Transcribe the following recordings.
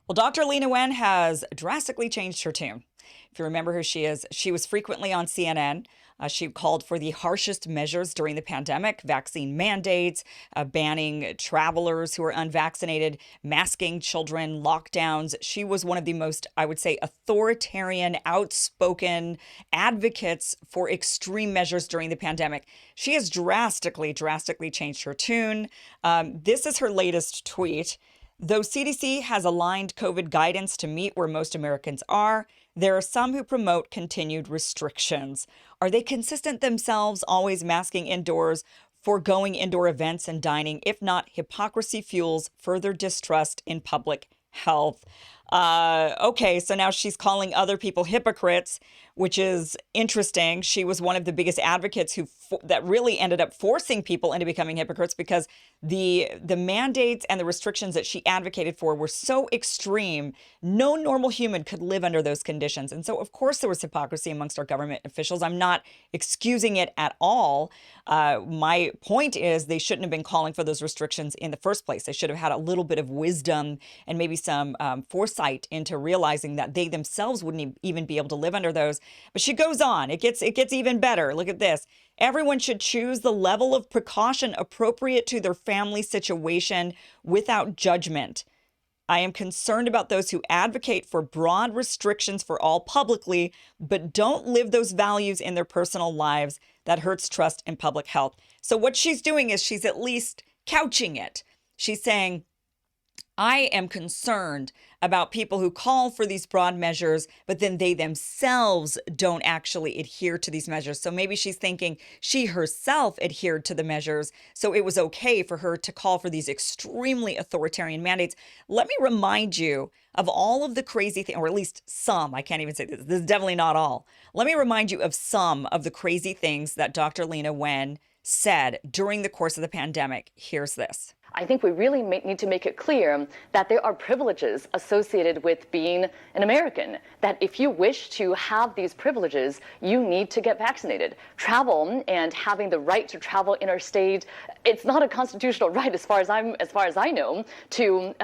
Well, Dr. Leana Wen has drastically changed her tune. If you remember who she is, she was frequently on CNN. She called for the harshest measures during the pandemic, vaccine mandates, banning travelers who are unvaccinated, masking children, lockdowns. She was one of the most, I would say, authoritarian, outspoken advocates for extreme measures during the pandemic. She has drastically changed her tune. This is her latest tweet. Though CDC has aligned COVID guidance to meet where most Americans are, there are some who promote continued restrictions. Are they consistent themselves, always masking indoors, foregoing indoor events and dining? If not, hypocrisy fuels further distrust in public health. Okay, so now she's calling other people hypocrites, which is interesting. She was one of the biggest advocates that really ended up forcing people into becoming hypocrites because the mandates and the restrictions that she advocated for were so extreme. No normal human could live under those conditions. And so, of course, there was hypocrisy amongst our government officials. I'm not excusing it at all. My point is they shouldn't have been calling for those restrictions in the first place. They should have had a little bit of wisdom and maybe some foresight into realizing that they themselves wouldn't even be able to live under those. But she goes on. It gets even better. Look at this. Everyone should choose the level of precaution appropriate to their family situation without judgment. I am concerned about those who advocate for broad restrictions for all publicly, but don't live those values in their personal lives. That hurts trust in public health. So what she's doing is she's at least couching it. She's saying, I am concerned about people who call for these broad measures, but then they themselves don't actually adhere to these measures. So maybe she's thinking she herself adhered to the measures, so it was okay for her to call for these extremely authoritarian mandates. Let me remind you of all of the crazy things, or at least some, I can't even say this is definitely not all. Let me remind you of some of the crazy things that Dr. Leana Wen said during the course of the pandemic. Here's this. I think we really need to make it clear that there are privileges associated with being an American, that if you wish to have these privileges, you need to get vaccinated. Travel and having the right to travel interstate, it's not a constitutional right as far as I know to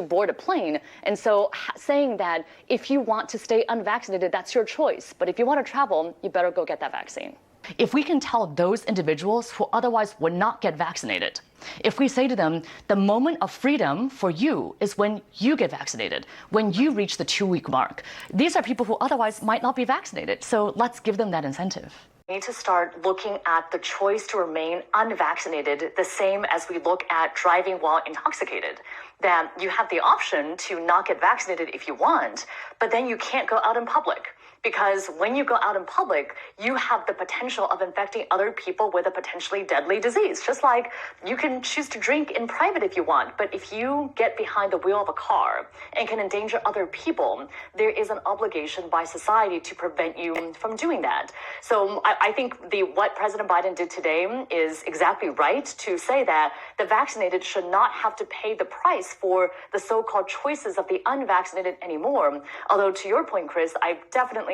board a plane. And so saying that if you want to stay unvaccinated, that's your choice. But if you want to travel, you better go get that vaccine. If we can tell those individuals who otherwise would not get vaccinated, if we say to them, the moment of freedom for you is when you get vaccinated, when you reach the 2-week mark. These are people who otherwise might not be vaccinated. So let's give them that incentive. We need to start looking at the choice to remain unvaccinated the same as we look at driving while intoxicated. That you have the option to not get vaccinated if you want, but then you can't go out in public. Because when you go out in public, you have the potential of infecting other people with a potentially deadly disease. Just like you can choose to drink in private if you want, but if you get behind the wheel of a car and can endanger other people, there is an obligation by society to prevent you from doing that. So I think what President Biden did today is exactly right to say that the vaccinated should not have to pay the price for the so-called choices of the unvaccinated anymore. Although to your point, Chris, I definitely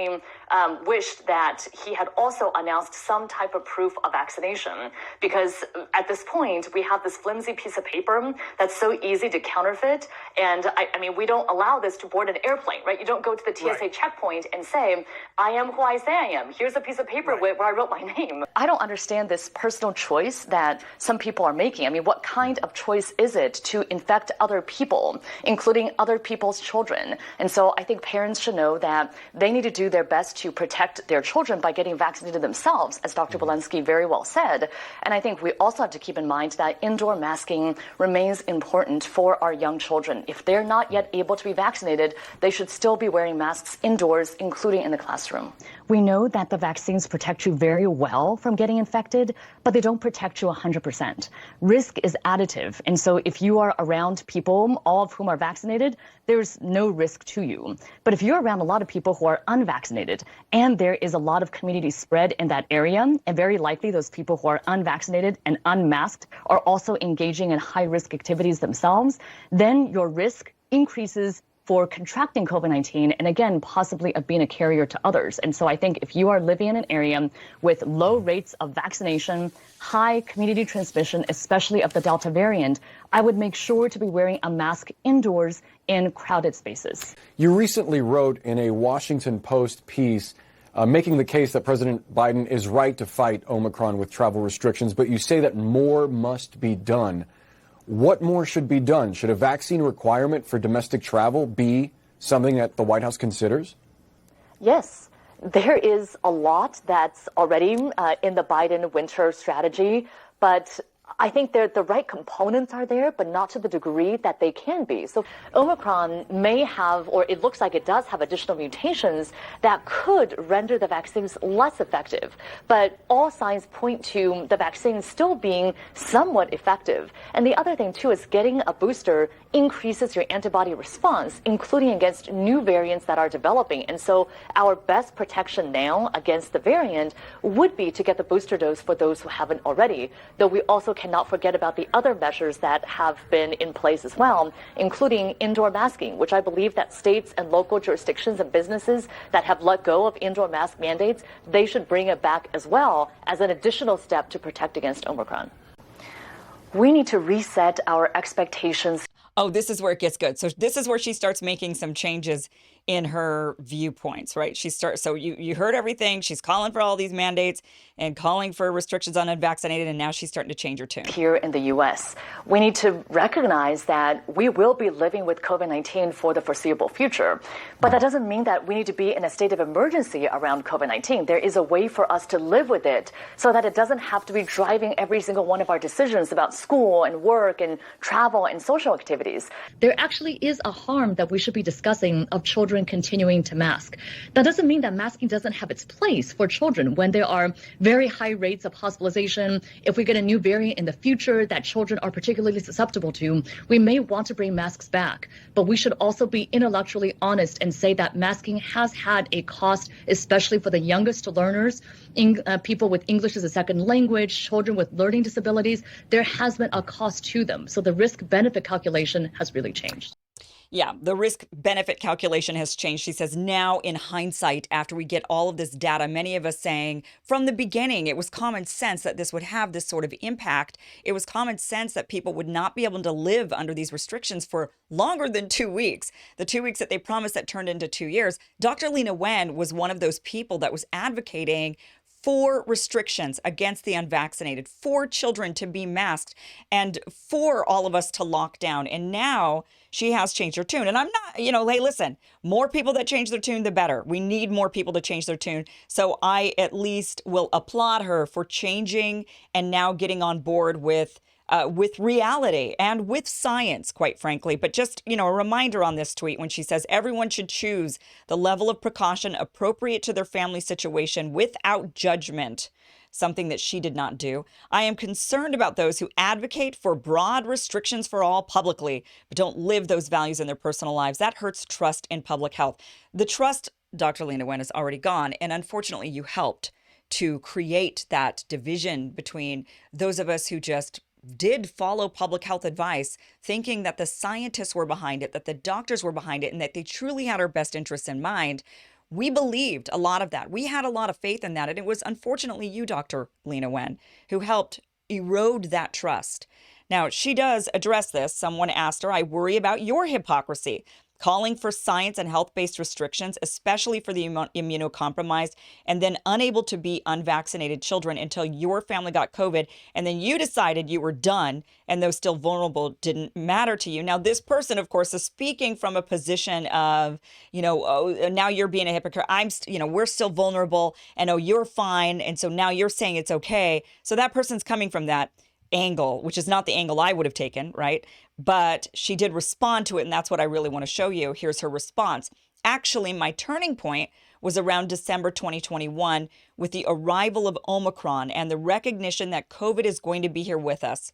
wished that he had also announced some type of proof of vaccination, because at this point we have this flimsy piece of paper that's so easy to counterfeit. And I mean, we don't allow this to board an airplane, right? You don't go to the TSA checkpoint and say, I am who I say I am. Here's a piece of paper where I wrote my name. I don't understand this personal choice that some people are making. I mean, what kind of choice is it to infect other people, including other people's children? And so I think parents should know that they need to do their best to protect their children by getting vaccinated themselves, as Dr. Walensky very well said. And I think we also have to keep in mind that indoor masking remains important for our young children. If they're not yet able to be vaccinated, they should still be wearing masks indoors, including in the classroom. We know that the vaccines protect you very well from getting infected, but they don't protect you 100%. Risk is additive. And so if you are around people, all of whom are vaccinated, there's no risk to you. But if you're around a lot of people who are unvaccinated, and there is a lot of community spread in that area, and very likely those people who are unvaccinated and unmasked are also engaging in high-risk activities themselves, then your risk increases for contracting COVID-19 and again, possibly of being a carrier to others. And so I think if you are living in an area with low rates of vaccination, high community transmission, especially of the Delta variant, I would make sure to be wearing a mask indoors in crowded spaces. You recently wrote in a Washington Post piece making the case that President Biden is right to fight Omicron with travel restrictions, but you say that more must be done. What more should be done? Should a vaccine requirement for domestic travel be something that the White House considers? Yes, there is a lot that's already in the Biden winter strategy, but I think the right components are there, but not to the degree that they can be. So Omicron may have, or it looks like it does have additional mutations that could render the vaccines less effective. But all signs point to the vaccine still being somewhat effective. And the other thing, too, is getting a booster increases your antibody response, including against new variants that are developing. And so our best protection now against the variant would be to get the booster dose for those who haven't already, though we also cannot forget about the other measures that have been in place as well, including indoor masking, which I believe that states and local jurisdictions and businesses that have let go of indoor mask mandates, they should bring it back as well as an additional step to protect against Omicron. We need to reset our expectations. Oh, this is where it gets good. So this is where she starts making some changes in her viewpoints, right? So you heard everything. She's calling for all these mandates and calling for restrictions on unvaccinated, and now she's starting to change her tune. Here in the U.S., we need to recognize that we will be living with COVID-19 for the foreseeable future. But that doesn't mean that we need to be in a state of emergency around COVID-19. There is a way for us to live with it so that it doesn't have to be driving every single one of our decisions about school and work and travel and social activities. There actually is a harm that we should be discussing of children continuing to mask. That doesn't mean that masking doesn't have its place for children when there are very high rates of hospitalization. If we get a new variant in the future that children are particularly susceptible to, we may want to bring masks back. But we should also be intellectually honest and say that masking has had a cost, especially for the youngest learners, people with English as a second language, children with learning disabilities. There has been a cost to them. So the risk-benefit calculation has really changed. Yeah, the risk benefit calculation has changed. She says now in hindsight, after we get all of this data, many of us saying from the beginning, it was common sense that this would have this sort of impact. It was common sense that people would not be able to live under these restrictions for longer than 2 weeks. The 2 weeks that they promised that turned into 2 years. Dr. Leana Wen was one of those people that was advocating for restrictions against the unvaccinated, for children to be masked, and for all of us to lock down. And now she has changed her tune. And I'm not, hey, listen, more people that change their tune, the better. We need more people to change their tune. So I at least will applaud her for changing and now getting on board with reality and with science, quite frankly. But just, a reminder on this tweet when she says everyone should choose the level of precaution appropriate to their family situation without judgment, something that she did not do. I am concerned about those who advocate for broad restrictions for all publicly, but don't live those values in their personal lives. That hurts trust in public health. The trust, Dr. Leana Wen, is already gone. And unfortunately, you helped to create that division between those of us who just did follow public health advice, thinking that the scientists were behind it, that the doctors were behind it, and that they truly had our best interests in mind. We believed a lot of that. We had a lot of faith in that. And it was unfortunately you, Dr. Leana Wen, who helped erode that trust. Now, she does address this. Someone asked her, I worry about your hypocrisy, calling for science and health-based restrictions, especially for the immunocompromised, and then unable to be unvaccinated children until your family got COVID, and then you decided you were done, and those still vulnerable didn't matter to you. Now, this person, of course, is speaking from a position of, oh, now you're being a hypocrite. We're still vulnerable, and oh, you're fine, and so now you're saying it's okay. So that person's coming from that angle, which is not the angle I would have taken, right? But she did respond to it, and that's what I really want to show you. Here's her response. Actually, my turning point was around December 2021 with the arrival of Omicron and the recognition that COVID is going to be here with us.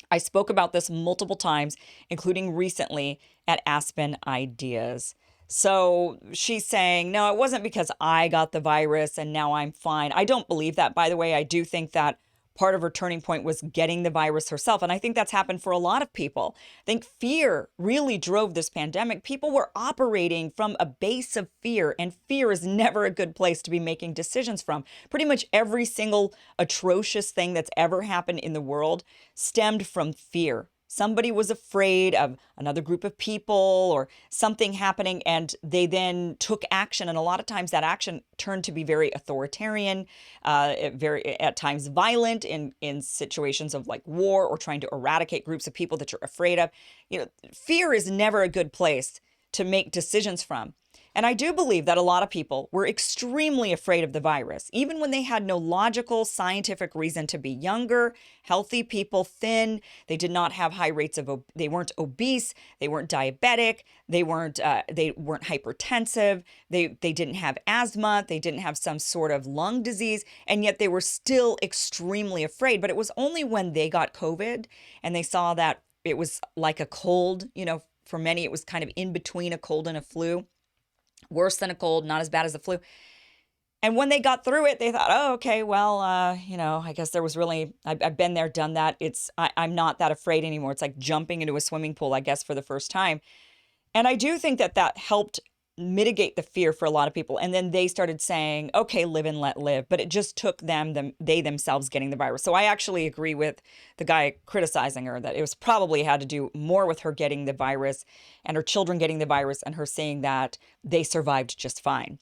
I spoke about this multiple times, including recently at Aspen Ideas. So she's saying, no, it wasn't because I got the virus and now I'm fine. I don't believe that, by the way. I do think that part of her turning point was getting the virus herself. And I think that's happened for a lot of people. I think fear really drove this pandemic. People were operating from a base of fear, and fear is never a good place to be making decisions from. Pretty much every single atrocious thing that's ever happened in the world stemmed from fear. Somebody was afraid of another group of people or something happening, and they then took action. And a lot of times that action turned to be very authoritarian, very at times violent in situations of like war or trying to eradicate groups of people that you're afraid of. Fear is never a good place to make decisions from. And I do believe that a lot of people were extremely afraid of the virus, even when they had no logical scientific reason to be. Younger, healthy people, thin. They did not have high rates of, they weren't obese, they weren't diabetic, they weren't hypertensive, they didn't have asthma, they didn't have some sort of lung disease, and yet they were still extremely afraid. But it was only when they got COVID and they saw that it was like a cold, for many it was kind of in between a cold and a flu. Worse than a cold, not as bad as the flu. And when they got through it, they thought, oh, okay, well, I guess there was really, I've been there, done that. I'm not that afraid anymore. It's like jumping into a swimming pool, I guess, for the first time. And I do think that helped mitigate the fear for a lot of people. And then they started saying, okay, live and let live. But it just took they themselves getting the virus. So I actually agree with the guy criticizing her that it was probably had to do more with her getting the virus and her children getting the virus and her saying that they survived just fine.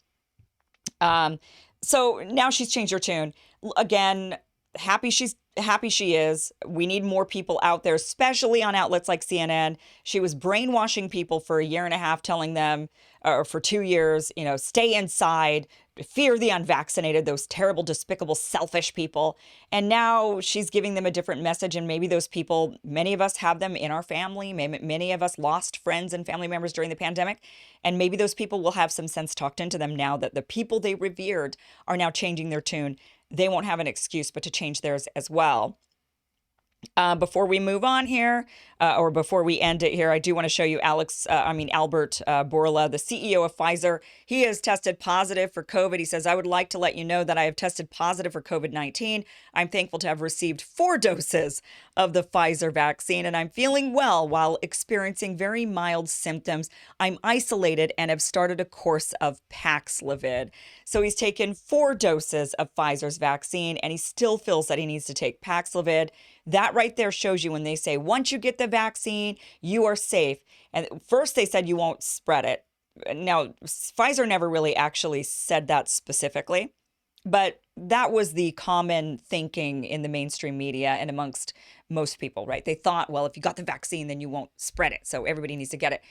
So now she's changed her tune. Again, happy she is. We need more people out there, especially on outlets like CNN. She was brainwashing people for a year and a half, telling them, or for 2 years, stay inside, fear the unvaccinated, those terrible, despicable, selfish people. And now she's giving them a different message. And maybe those people, many of us have them in our family. Many of us lost friends and family members during the pandemic. And maybe those people will have some sense talked into them now that the people they revered are now changing their tune. They won't have an excuse but to change theirs as well. Before we move on here, or before we end it here, I do want to show you Albert Bourla, the CEO of Pfizer. He has tested positive for COVID. He says, I would like to let you know that I have tested positive for COVID-19. I'm thankful to have received 4 doses of the Pfizer vaccine, and I'm feeling well while experiencing very mild symptoms. I'm isolated and have started a course of Paxlovid. So he's taken 4 doses of Pfizer's vaccine, and he still feels that he needs to take Paxlovid. That right there shows you when they say, once you get the vaccine, you are safe. And first they said you won't spread it. Now, Pfizer never really actually said that specifically, but that was the common thinking in the mainstream media and amongst most people, right? They thought, well, if you got the vaccine, then you won't spread it. So everybody needs to get it.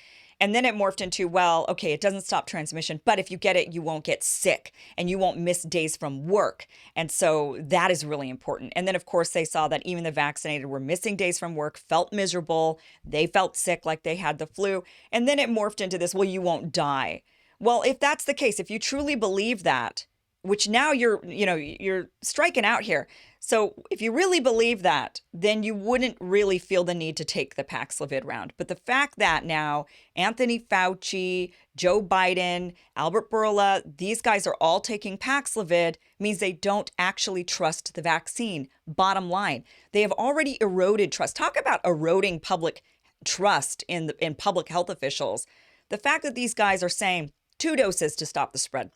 And then it morphed into, well, okay, it doesn't stop transmission, but if you get it, you won't get sick and you won't miss days from work. And so that is really important. And then, of course, they saw that even the vaccinated were missing days from work, felt miserable. They felt sick like they had the flu. And then it morphed into this, well, you won't die. Well, if that's the case, if you truly believe that, which now you're striking out here. So if you really believe that, then you wouldn't really feel the need to take the Paxlovid round. But the fact that now Anthony Fauci, Joe Biden, Albert Bourla, these guys are all taking Paxlovid means they don't actually trust the vaccine. Bottom line, they have already eroded trust. Talk about eroding public trust in public health officials. The fact that these guys are saying 2 doses to stop the spread.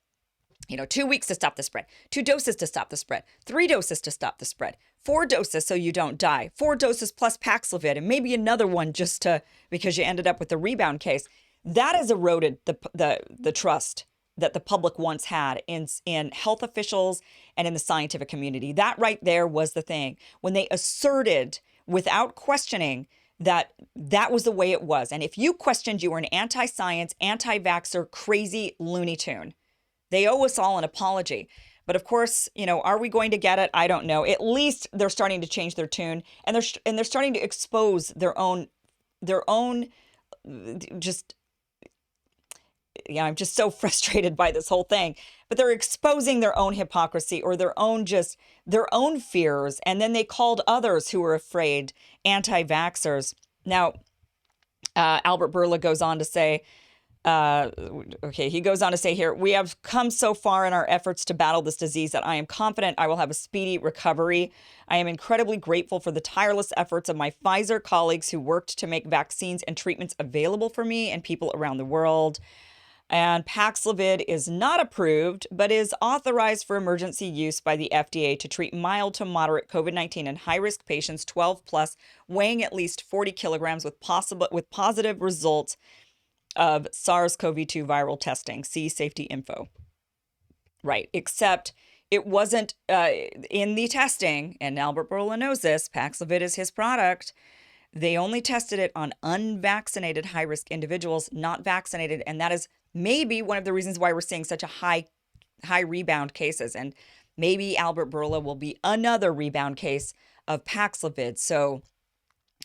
2 weeks to stop the spread, 2 doses to stop the spread, 3 doses to stop the spread, 4 doses so you don't die, 4 doses plus Paxlovid, and maybe another one because you ended up with a rebound case. That has eroded the trust that the public once had in health officials and in the scientific community. That right there was the thing. When they asserted without questioning that was the way it was. And if you questioned, you were an anti-science, anti-vaxxer, crazy Looney Tune. They owe us all an apology. But of course, are we going to get it? I don't know. At least they're starting to change their tune, and they're starting to expose their own just. Yeah, I'm just so frustrated by this whole thing. But they're exposing their own hypocrisy or their own fears, and then they called others who were afraid anti-vaxxers. Now, Albert Bourla goes on to say, Uh, okay, he goes on to say here, we have come so far in our efforts to battle this disease that I am confident I will have a speedy recovery. I am incredibly grateful for the tireless efforts of my Pfizer colleagues who worked to make vaccines and treatments available for me and people around the world. And Paxlovid is not approved, but is authorized for emergency use by the FDA to treat mild to moderate COVID-19 in high-risk patients 12 plus, weighing at least 40 kilograms with positive results of SARS-CoV-2 viral testing. See safety info. Right, except it wasn't in the testing, and Albert Bourla knows this, Paxlovid is his product. They only tested it on unvaccinated high-risk individuals, not vaccinated, and that is maybe one of the reasons why we're seeing such a high rebound cases. And maybe Albert Bourla will be another rebound case of Paxlovid. So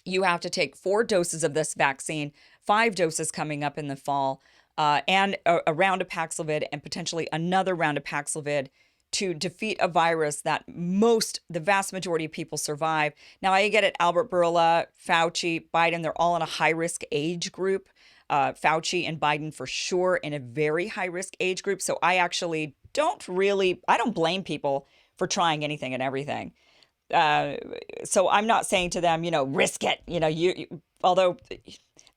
you have to take 4 doses of this vaccine, 5 doses coming up in the fall, and a round of Paxlovid and potentially another round of Paxlovid to defeat a virus that the vast majority of people survive. Now, I get it, Albert Bourla, Fauci, Biden, they're all in a high-risk age group. Fauci and Biden for sure in a very high-risk age group. So I actually I don't blame people for trying anything and everything. So I'm not saying to them, risk it, although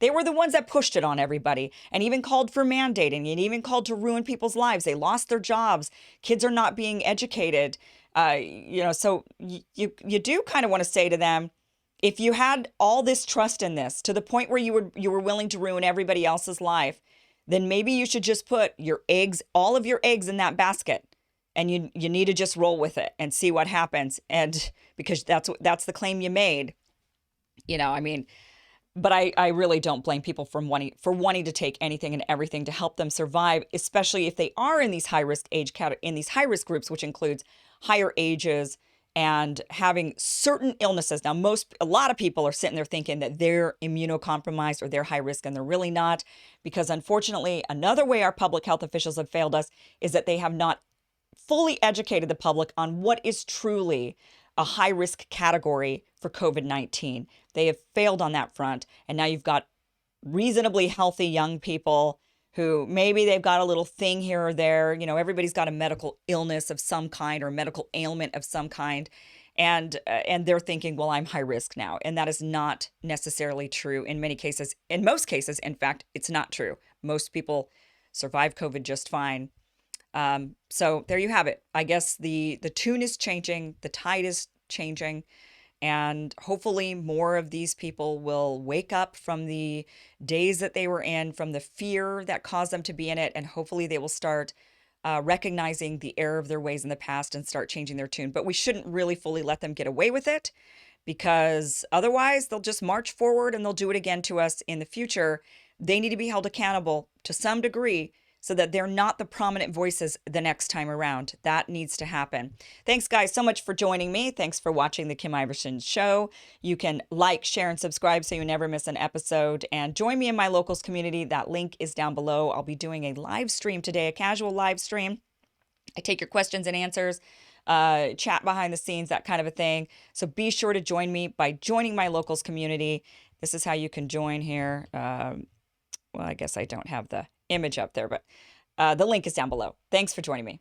they were the ones that pushed it on everybody and even called for mandating and even called to ruin people's lives. They lost their jobs. Kids are not being educated. So you do kind of want to say to them, if you had all this trust in this to the point where you were willing to ruin everybody else's life, then maybe you should just put all of your eggs in that basket. And you need to just roll with it and see what happens. And because that's the claim you made, but I really don't blame people for wanting to take anything and everything to help them survive, especially if they are in these high risk groups, which includes higher ages and having certain illnesses. Now, a lot of people are sitting there thinking that they're immunocompromised or they're high risk, and they're really not, because unfortunately, another way our public health officials have failed us is that they have not fully educated the public on what is truly a high-risk category for COVID-19. They have failed on that front. And now you've got reasonably healthy young people who maybe they've got a little thing here or there. Everybody's got a medical illness of some kind or a medical ailment of some kind. And they're thinking, well, I'm high risk now. And that is not necessarily true in many cases. In most cases, in fact, it's not true. Most people survive COVID just fine. So there you have it. I guess the tune is changing, the tide is changing, and hopefully more of these people will wake up from the days that they were in, from the fear that caused them to be in it, and hopefully they will start recognizing the error of their ways in the past and start changing their tune. But we shouldn't really fully let them get away with it, because otherwise they'll just march forward and they'll do it again to us in the future. They need to be held accountable to some degree, so that they're not the prominent voices the next time around. That needs to happen. Thanks, guys, so much for joining me. Thanks for watching The Kim Iversen Show. You can like, share, and subscribe so you never miss an episode. And join me in my locals community. That link is down below. I'll be doing a live stream today, a casual live stream. I take your questions and answers, chat behind the scenes, that kind of a thing. So be sure to join me by joining my locals community. This is how you can join here. Well, I guess I don't have the image up there, but the link is down below. Thanks for joining me.